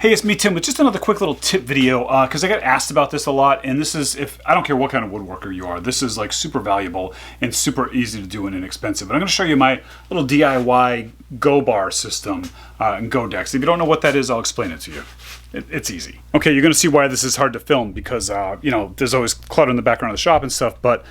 Hey, it's me, Tim, with just another quick little tip video, because I get asked about this a lot, and this is, if I don't care what kind of woodworker you are, this is like super valuable and super easy to do and inexpensive. But I'm going to show you my little DIY Go bar system and Go decks. If you don't know what that is, I'll explain it to you. It's easy. Okay, you're going to see why this is hard to film because, you know, there's always clutter in the background of the shop and stuff. But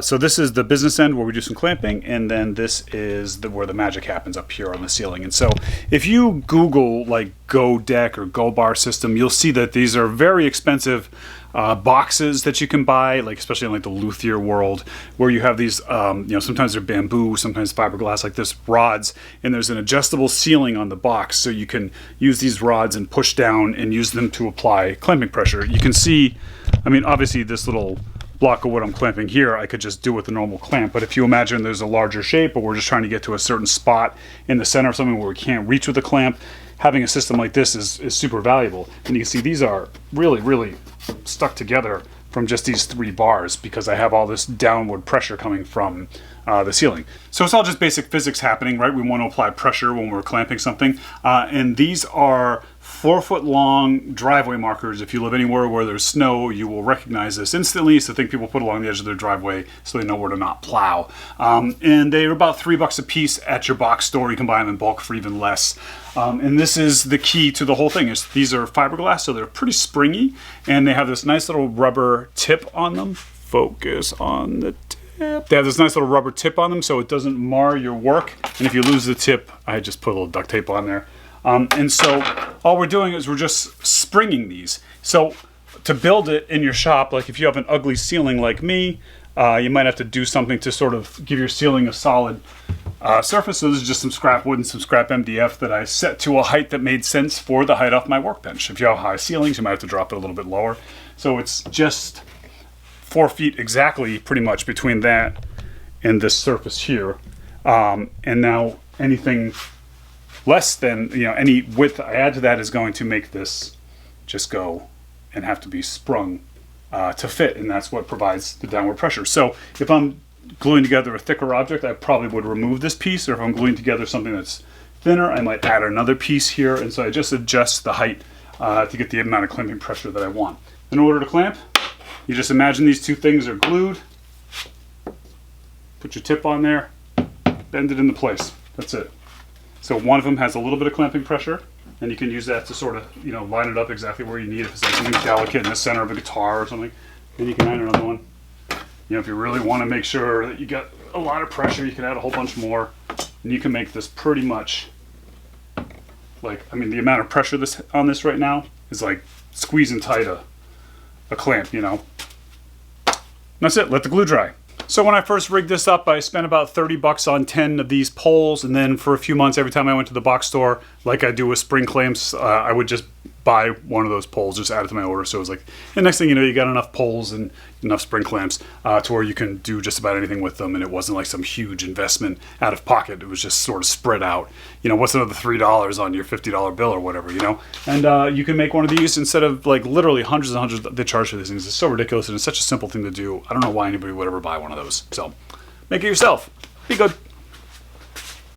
so this is the business end where we do some clamping, and then this is where the magic happens up here on the ceiling. And so if you Google like Go deck or Go bar system, you'll see that these are very expensive boxes that you can buy, like especially in like the luthier world, where you have these, you know, sometimes they're bamboo, sometimes fiberglass like this, rods, and there's an adjustable ceiling on the box, so you can use these rods and push down and use them to apply clamping pressure. You can see, I mean, obviously this little block of wood I'm clamping here, I could just do with a normal clamp, but if you imagine there's a larger shape, or we're just trying to get to a certain spot in the center of something where we can't reach with a clamp, having a system like this is super valuable. And you can see these are really stuck together from just these 3 bars because I have all this downward pressure coming from the ceiling. So it's all just basic physics happening, right? We want to apply pressure when we're clamping something. And these are 4-foot long driveway markers. If you live anywhere where there's snow, you will recognize this instantly. It's the thing people put along the edge of their driveway so they know where to not plow. And they're about $3 a piece at your box store. You can buy them in bulk for even less. And this is the key to the whole thing. Is these are fiberglass, so they're pretty springy, and they have this nice little rubber tip on them. Focus on the tip. They have this nice little rubber tip on them so it doesn't mar your work. And if you lose the tip, I just put a little duct tape on there. And so all we're doing is we're just springing these. So to build it in your shop, like if you have an ugly ceiling like me, you might have to do something to sort of give your ceiling a solid surface. So this is just some scrap wood and some scrap MDF that I set to a height that made sense for the height off my workbench. If you have high ceilings, you might have to drop it a little bit lower. So it's just 4 feet exactly, pretty much, between that and this surface here. And now anything less than, you know, any width I add to that is going to make this just go and have to be sprung to fit, and that's what provides the downward pressure. So if I'm gluing together a thicker object, I probably would remove this piece, or if I'm gluing together something that's thinner, I might add another piece here, and so I just adjust the height to get the amount of clamping pressure that I want. In order to clamp, you just imagine these 2 things are glued, put your tip on there, bend it into place. That's it. So one of them has a little bit of clamping pressure, and you can use that to sort of, you know, line it up exactly where you need it. If it's like something delicate in the center of a guitar or something, then you can add another one. You know, if you really want to make sure that you got a lot of pressure, you can add a whole bunch more, and you can make this pretty much like, I mean, the amount of pressure on this right now is like squeezing tight a clamp, you know. And that's it. Let the glue dry. So when I first rigged this up, I spent about $30 on 10 of these poles, and then for a few months, every time I went to the box store, like I do with spring clamps, I would just buy one of those poles, just add it to my order. So it was like, the next thing you know, you got enough poles and enough spring clamps to where you can do just about anything with them, and it wasn't like some huge investment out of pocket. It was just sort of spread out. You know, what's another $3 on your $50 bill or whatever, you know? And you can make one of these instead of like literally hundreds and hundreds they charge for these things. It's so ridiculous, and it's such a simple thing to do. I don't know why anybody would ever buy one of those. So make it yourself. Be good.